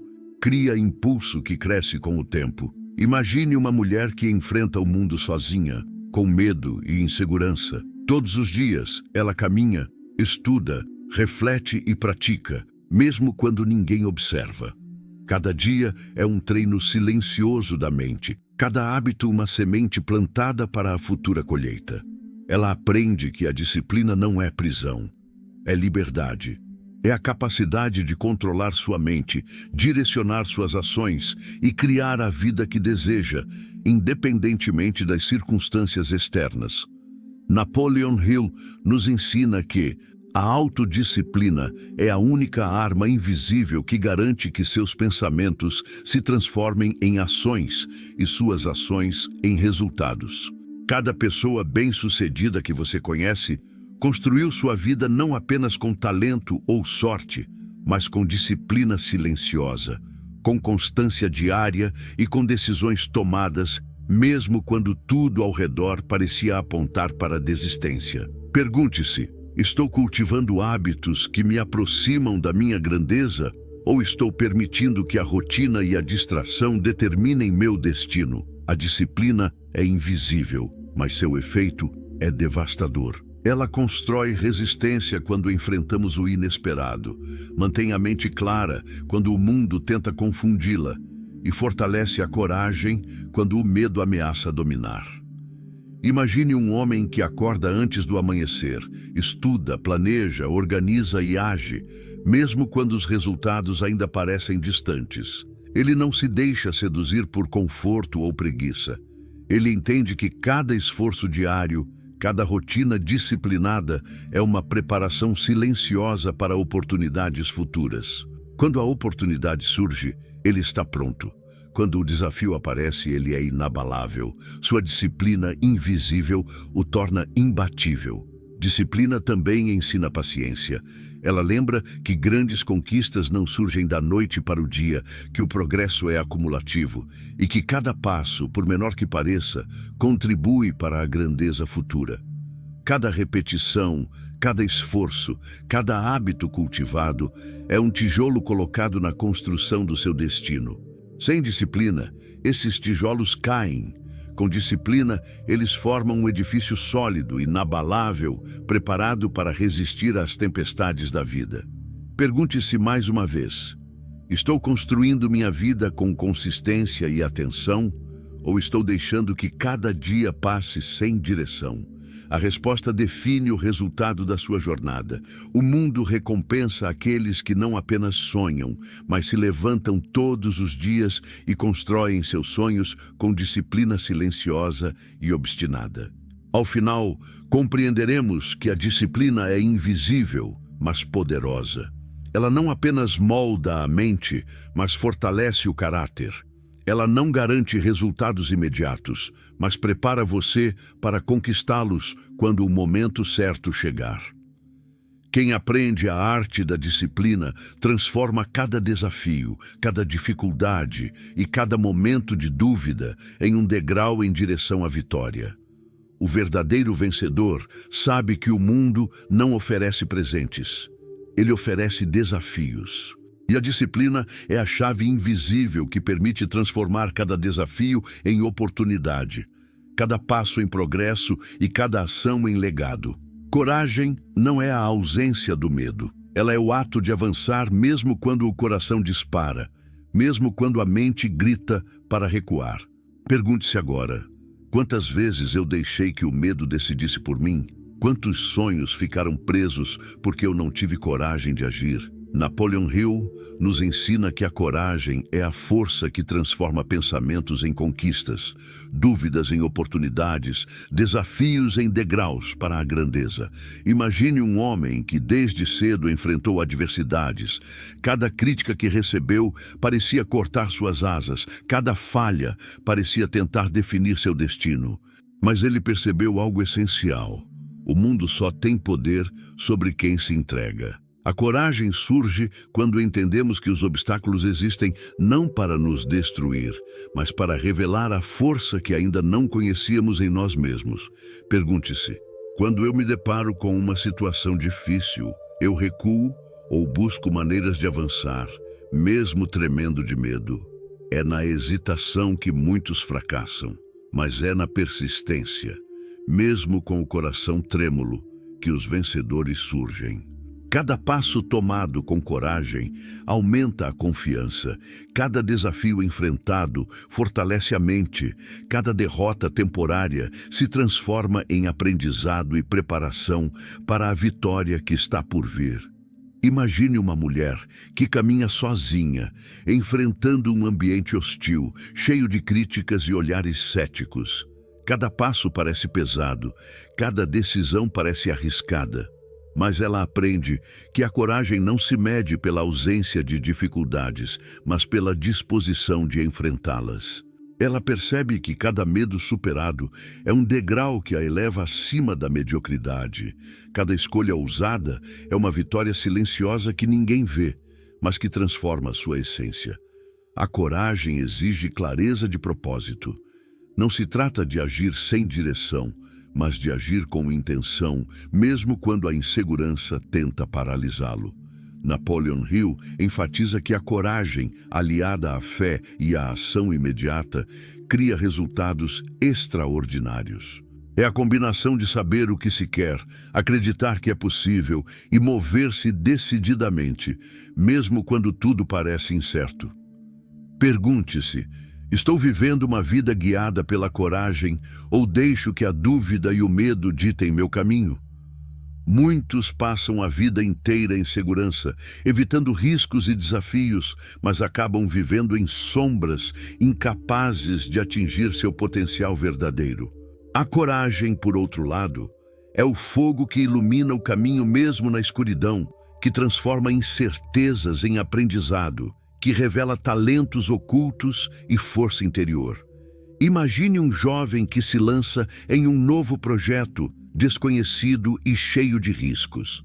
cria impulso que cresce com o tempo. Imagine uma mulher que enfrenta o mundo sozinha, com medo e insegurança. Todos os dias, ela caminha, estuda, reflete e pratica, mesmo quando ninguém observa. Cada dia é um treino silencioso da mente, cada hábito uma semente plantada para a futura colheita. Ela aprende que a disciplina não é prisão, é liberdade. É a capacidade de controlar sua mente, direcionar suas ações e criar a vida que deseja, independentemente das circunstâncias externas. Napoleon Hill nos ensina que a autodisciplina é a única arma invisível que garante que seus pensamentos se transformem em ações e suas ações em resultados. Cada pessoa bem-sucedida que você conhece construiu sua vida não apenas com talento ou sorte, mas com disciplina silenciosa, com constância diária e com decisões tomadas, mesmo quando tudo ao redor parecia apontar para a desistência. Pergunte-se: estou cultivando hábitos que me aproximam da minha grandeza ou estou permitindo que a rotina e a distração determinem meu destino? A disciplina é invisível, mas seu efeito é devastador. Ela constrói resistência quando enfrentamos o inesperado, mantém a mente clara quando o mundo tenta confundi-la e fortalece a coragem quando o medo ameaça dominar. Imagine um homem que acorda antes do amanhecer, estuda, planeja, organiza e age, mesmo quando os resultados ainda parecem distantes. Ele não se deixa seduzir por conforto ou preguiça. Ele entende que cada esforço diário, cada rotina disciplinada é uma preparação silenciosa para oportunidades futuras. Quando a oportunidade surge, ele está pronto. Quando o desafio aparece, ele é inabalável. Sua disciplina invisível o torna imbatível. Disciplina também ensina paciência. Ela lembra que grandes conquistas não surgem da noite para o dia, que o progresso é acumulativo e que cada passo, por menor que pareça, contribui para a grandeza futura. Cada repetição, cada esforço, cada hábito cultivado é um tijolo colocado na construção do seu destino. Sem disciplina, esses tijolos caem. Com disciplina, eles formam um edifício sólido, inabalável, preparado para resistir às tempestades da vida. Pergunte-se mais uma vez: estou construindo minha vida com consistência e atenção, ou estou deixando que cada dia passe sem direção? A resposta define o resultado da sua jornada. O mundo recompensa aqueles que não apenas sonham, mas se levantam todos os dias e constroem seus sonhos com disciplina silenciosa e obstinada. Ao final, compreenderemos que a disciplina é invisível, mas poderosa. Ela não apenas molda a mente, mas fortalece o caráter. Ela não garante resultados imediatos, mas prepara você para conquistá-los quando o momento certo chegar. Quem aprende a arte da disciplina transforma cada desafio, cada dificuldade e cada momento de dúvida em um degrau em direção à vitória. O verdadeiro vencedor sabe que o mundo não oferece presentes, ele oferece desafios. E a disciplina é a chave invisível que permite transformar cada desafio em oportunidade, cada passo em progresso e cada ação em legado. Coragem não é a ausência do medo. Ela é o ato de avançar mesmo quando o coração dispara, mesmo quando a mente grita para recuar. Pergunte-se agora: quantas vezes eu deixei que o medo decidisse por mim? Quantos sonhos ficaram presos porque eu não tive coragem de agir? Napoleon Hill nos ensina que a coragem é a força que transforma pensamentos em conquistas, dúvidas em oportunidades, desafios em degraus para a grandeza. Imagine um homem que desde cedo enfrentou adversidades. Cada crítica que recebeu parecia cortar suas asas, cada falha parecia tentar definir seu destino. Mas ele percebeu algo essencial: o mundo só tem poder sobre quem se entrega. A coragem surge quando entendemos que os obstáculos existem não para nos destruir, mas para revelar a força que ainda não conhecíamos em nós mesmos. Pergunte-se: quando eu me deparo com uma situação difícil, eu recuo ou busco maneiras de avançar, mesmo tremendo de medo? É na hesitação que muitos fracassam, mas é na persistência, mesmo com o coração trêmulo, que os vencedores surgem. Cada passo tomado com coragem aumenta a confiança. Cada desafio enfrentado fortalece a mente. Cada derrota temporária se transforma em aprendizado e preparação para a vitória que está por vir. Imagine uma mulher que caminha sozinha, enfrentando um ambiente hostil, cheio de críticas e olhares céticos. Cada passo parece pesado, cada decisão parece arriscada. Mas ela aprende que a coragem não se mede pela ausência de dificuldades, mas pela disposição de enfrentá-las. Ela percebe que cada medo superado é um degrau que a eleva acima da mediocridade. Cada escolha ousada é uma vitória silenciosa que ninguém vê, mas que transforma sua essência. A coragem exige clareza de propósito. Não se trata de agir sem direção, mas de agir com intenção, mesmo quando a insegurança tenta paralisá-lo. Napoleon Hill enfatiza que a coragem, aliada à fé e à ação imediata, cria resultados extraordinários. É a combinação de saber o que se quer, acreditar que é possível e mover-se decididamente, mesmo quando tudo parece incerto. Pergunte-se: estou vivendo uma vida guiada pela coragem ou deixo que a dúvida e o medo ditem meu caminho? Muitos passam a vida inteira em segurança, evitando riscos e desafios, mas acabam vivendo em sombras, incapazes de atingir seu potencial verdadeiro. A coragem, por outro lado, é o fogo que ilumina o caminho mesmo na escuridão, que transforma incertezas em aprendizado, que revela talentos ocultos e força interior. Imagine um jovem que se lança em um novo projeto, desconhecido e cheio de riscos.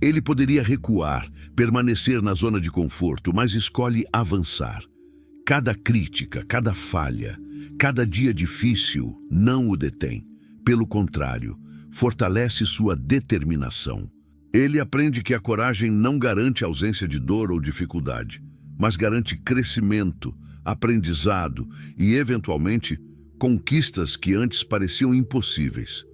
Ele poderia recuar, permanecer na zona de conforto, mas escolhe avançar. Cada crítica, cada falha, cada dia difícil não o detém. Pelo contrário, fortalece sua determinação. Ele aprende que a coragem não garante ausência de dor ou dificuldade, mas garante crescimento, aprendizado e, eventualmente, conquistas que antes pareciam impossíveis.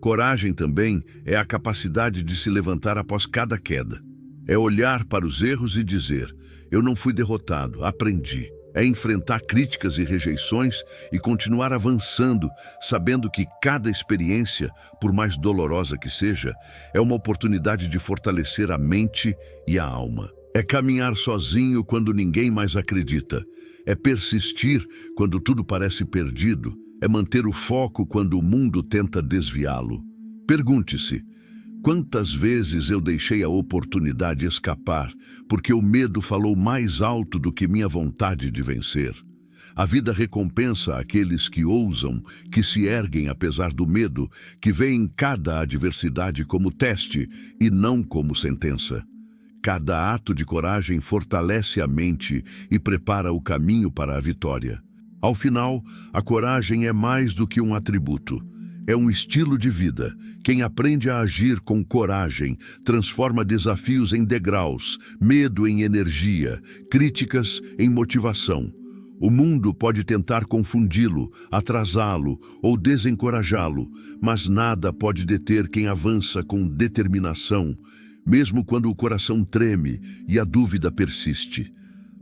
Coragem também é a capacidade de se levantar após cada queda. É olhar para os erros e dizer: eu não fui derrotado, aprendi. É enfrentar críticas e rejeições e continuar avançando, sabendo que cada experiência, por mais dolorosa que seja, é uma oportunidade de fortalecer a mente e a alma. É caminhar sozinho quando ninguém mais acredita. É persistir quando tudo parece perdido. É manter o foco quando o mundo tenta desviá-lo. Pergunte-se: quantas vezes eu deixei a oportunidade escapar porque o medo falou mais alto do que minha vontade de vencer? A vida recompensa aqueles que ousam, que se erguem apesar do medo, que veem cada adversidade como teste e não como sentença. Cada ato de coragem fortalece a mente e prepara o caminho para a vitória. Ao final, a coragem é mais do que um atributo. É um estilo de vida. Quem aprende a agir com coragem transforma desafios em degraus, medo em energia, críticas em motivação. O mundo pode tentar confundi-lo, atrasá-lo ou desencorajá-lo, mas nada pode deter quem avança com determinação, mesmo quando o coração treme e a dúvida persiste.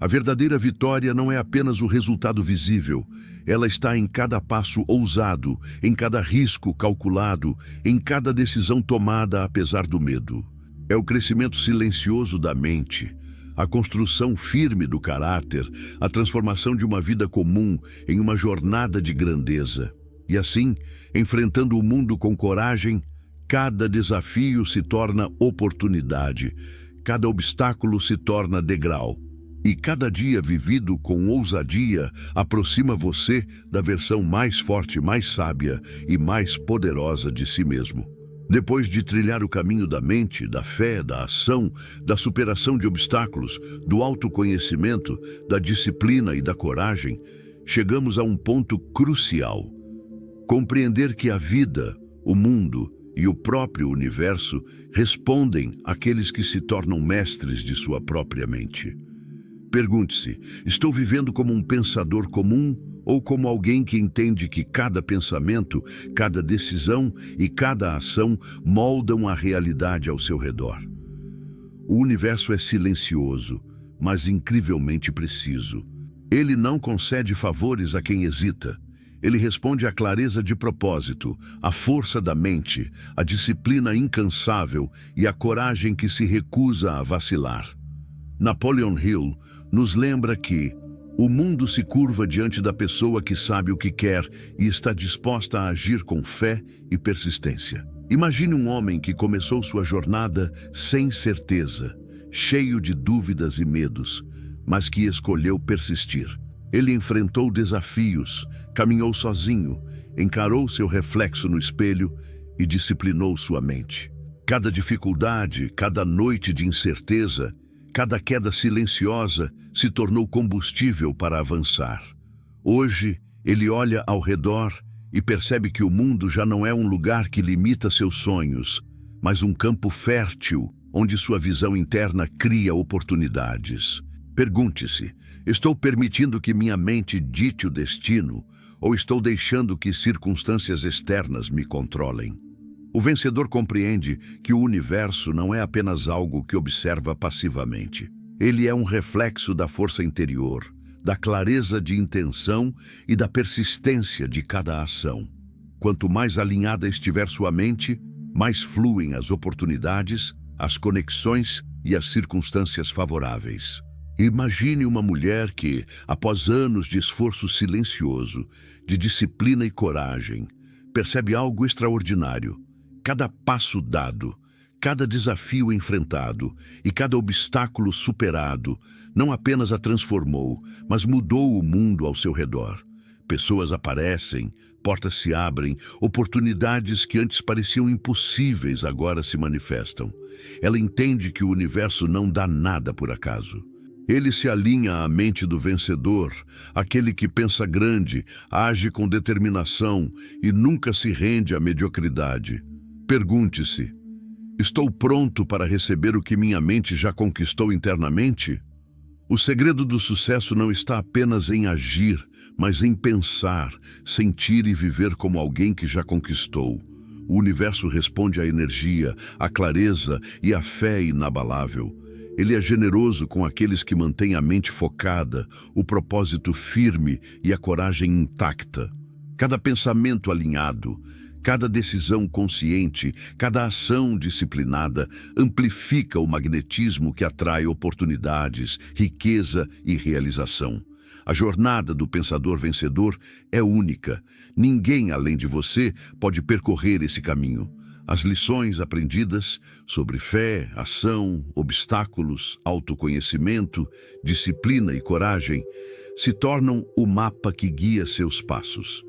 A verdadeira vitória não é apenas o resultado visível. Ela está em cada passo ousado, em cada risco calculado, em cada decisão tomada apesar do medo. É o crescimento silencioso da mente, a construção firme do caráter, a transformação de uma vida comum em uma jornada de grandeza. E assim, enfrentando o mundo com coragem, cada desafio se torna oportunidade, cada obstáculo se torna degrau. E cada dia vivido com ousadia aproxima você da versão mais forte, mais sábia e mais poderosa de si mesmo. Depois de trilhar o caminho da mente, da fé, da ação, da superação de obstáculos, do autoconhecimento, da disciplina e da coragem, chegamos a um ponto crucial: compreender que a vida, o mundo e o próprio universo respondem àqueles que se tornam mestres de sua própria mente. Pergunte-se: estou vivendo como um pensador comum ou como alguém que entende que cada pensamento, cada decisão e cada ação moldam a realidade ao seu redor? O universo é silencioso, mas incrivelmente preciso. Ele não concede favores a quem hesita. Ele responde à clareza de propósito, à força da mente, à disciplina incansável e à coragem que se recusa a vacilar. Napoleon Hill nos lembra que o mundo se curva diante da pessoa que sabe o que quer e está disposta a agir com fé e persistência. Imagine um homem que começou sua jornada sem certeza, cheio de dúvidas e medos, mas que escolheu persistir. Ele enfrentou desafios, caminhou sozinho, encarou seu reflexo no espelho e disciplinou sua mente. Cada dificuldade, cada noite de incerteza, Cada queda silenciosa se tornou combustível para avançar. Hoje, ele olha ao redor e percebe que o mundo já não é um lugar que limita seus sonhos, mas um campo fértil onde sua visão interna cria oportunidades. Pergunte-se: estou permitindo que minha mente dite o destino ou estou deixando que circunstâncias externas me controlem? O vencedor compreende que o universo não é apenas algo que observa passivamente. Ele é um reflexo da força interior, da clareza de intenção e da persistência de cada ação. Quanto mais alinhada estiver sua mente, mais fluem as oportunidades, as conexões e as circunstâncias favoráveis. Imagine uma mulher que, após anos de esforço silencioso, de disciplina e coragem, percebe algo extraordinário. Cada passo dado, cada desafio enfrentado e cada obstáculo superado não apenas a transformou, mas mudou o mundo ao seu redor. Pessoas aparecem, portas se abrem, oportunidades que antes pareciam impossíveis agora se manifestam. Ela entende que o universo não dá nada por acaso. Ele se alinha à mente do vencedor, aquele que pensa grande, age com determinação e nunca se rende à mediocridade. Pergunte-se: estou pronto para receber o que minha mente já conquistou internamente? O segredo do sucesso não está apenas em agir, mas em pensar, sentir e viver como alguém que já conquistou. O universo responde à energia, à clareza e à fé inabalável. Ele é generoso com aqueles que mantêm a mente focada, o propósito firme e a coragem intacta. Cada pensamento alinhado, cada decisão consciente, cada ação disciplinada amplifica o magnetismo que atrai oportunidades, riqueza e realização. A jornada do pensador vencedor é única. Ninguém além de você pode percorrer esse caminho. As lições aprendidas sobre fé, ação, obstáculos, autoconhecimento, disciplina e coragem se tornam o mapa que guia seus passos.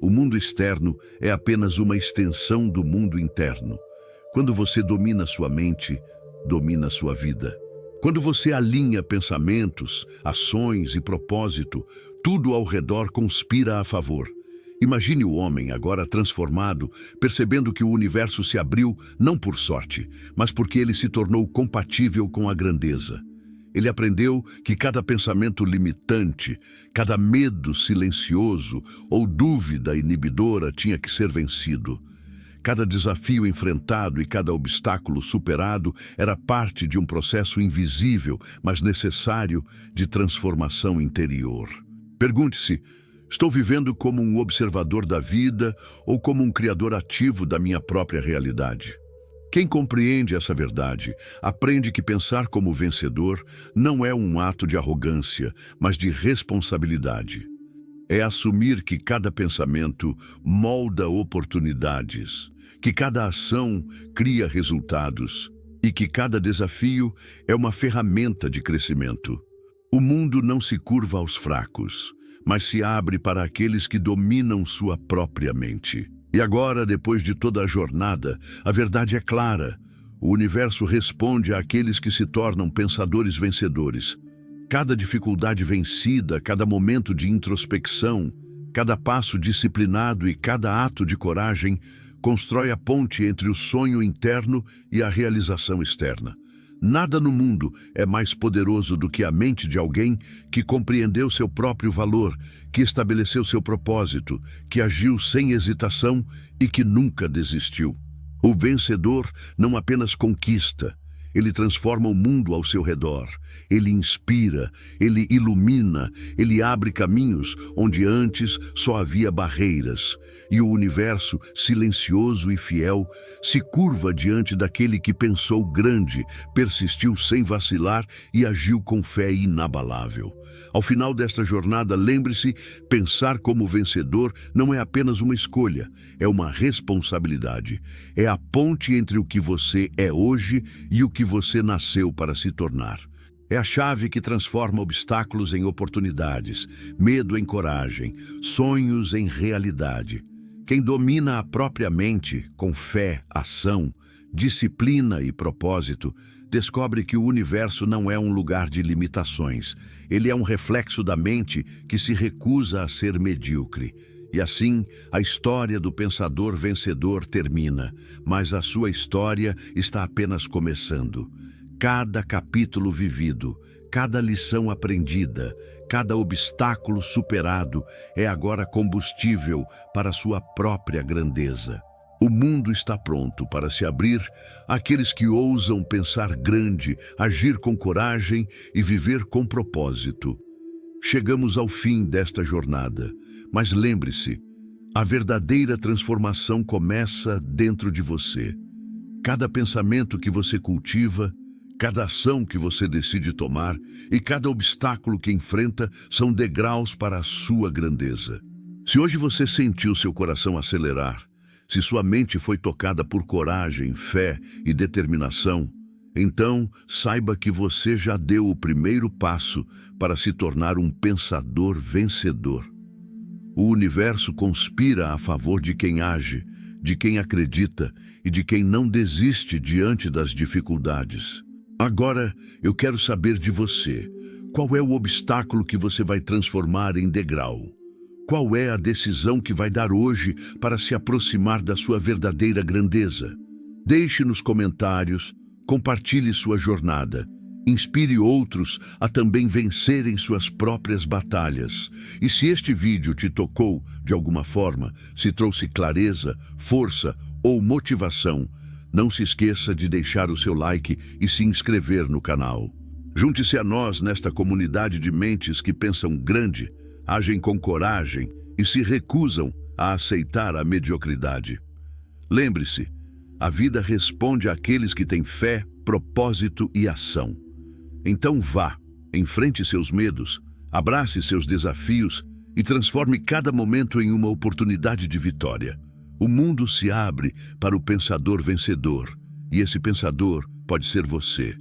O mundo externo é apenas uma extensão do mundo interno. Quando você domina sua mente, domina sua vida. Quando você alinha pensamentos, ações e propósito, tudo ao redor conspira a favor. Imagine o homem agora transformado, percebendo que o universo se abriu não por sorte, mas porque ele se tornou compatível com a grandeza. Ele aprendeu que cada pensamento limitante, cada medo silencioso ou dúvida inibidora tinha que ser vencido. Cada desafio enfrentado e cada obstáculo superado era parte de um processo invisível, mas necessário, de transformação interior. Pergunte-se: estou vivendo como um observador da vida ou como um criador ativo da minha própria realidade? Quem compreende essa verdade aprende que pensar como vencedor não é um ato de arrogância, mas de responsabilidade. É assumir que cada pensamento molda oportunidades, que cada ação cria resultados e que cada desafio é uma ferramenta de crescimento. O mundo não se curva aos fracos, mas se abre para aqueles que dominam sua própria mente. E agora, depois de toda a jornada, a verdade é clara. O universo responde àqueles que se tornam pensadores vencedores. Cada dificuldade vencida, cada momento de introspecção, cada passo disciplinado e cada ato de coragem constrói a ponte entre o sonho interno e a realização externa. Nada no mundo é mais poderoso do que a mente de alguém que compreendeu seu próprio valor, que estabeleceu seu propósito, que agiu sem hesitação e que nunca desistiu. O vencedor não apenas conquista, ele transforma o mundo ao seu redor. Ele inspira, ele ilumina, ele abre caminhos onde antes só havia barreiras. E o universo, silencioso e fiel, se curva diante daquele que pensou grande, persistiu sem vacilar e agiu com fé inabalável. Ao final desta jornada, lembre-se, pensar como vencedor não é apenas uma escolha, é uma responsabilidade. É a ponte entre o que você é hoje e o que você nasceu para se tornar. É a chave que transforma obstáculos em oportunidades, medo em coragem, sonhos em realidade. Quem domina a própria mente com fé, ação, disciplina e propósito, descobre que o universo não é um lugar de limitações. Ele é um reflexo da mente que se recusa a ser medíocre. E assim, a história do pensador vencedor termina, mas a sua história está apenas começando. Cada capítulo vivido, cada lição aprendida, cada obstáculo superado é agora combustível para sua própria grandeza. O mundo está pronto para se abrir àqueles que ousam pensar grande, agir com coragem e viver com propósito. Chegamos ao fim desta jornada, mas lembre-se, a verdadeira transformação começa dentro de você. Cada pensamento que você cultiva, cada ação que você decide tomar e cada obstáculo que enfrenta são degraus para a sua grandeza. Se hoje você sentiu seu coração acelerar, se sua mente foi tocada por coragem, fé e determinação, então saiba que você já deu o primeiro passo para se tornar um pensador vencedor. O universo conspira a favor de quem age, de quem acredita e de quem não desiste diante das dificuldades. Agora, eu quero saber de você. Qual é o obstáculo que você vai transformar em degrau? Qual é a decisão que vai dar hoje para se aproximar da sua verdadeira grandeza? Deixe nos comentários, compartilhe sua jornada. Inspire outros a também vencerem suas próprias batalhas. E se este vídeo te tocou de alguma forma, se trouxe clareza, força ou motivação, não se esqueça de deixar o seu like e se inscrever no canal. Junte-se a nós nesta comunidade de mentes que pensam grande, agem com coragem e se recusam a aceitar a mediocridade. Lembre-se, a vida responde àqueles que têm fé, propósito e ação. Então vá, enfrente seus medos, abrace seus desafios e transforme cada momento em uma oportunidade de vitória. O mundo se abre para o pensador vencedor, e esse pensador pode ser você.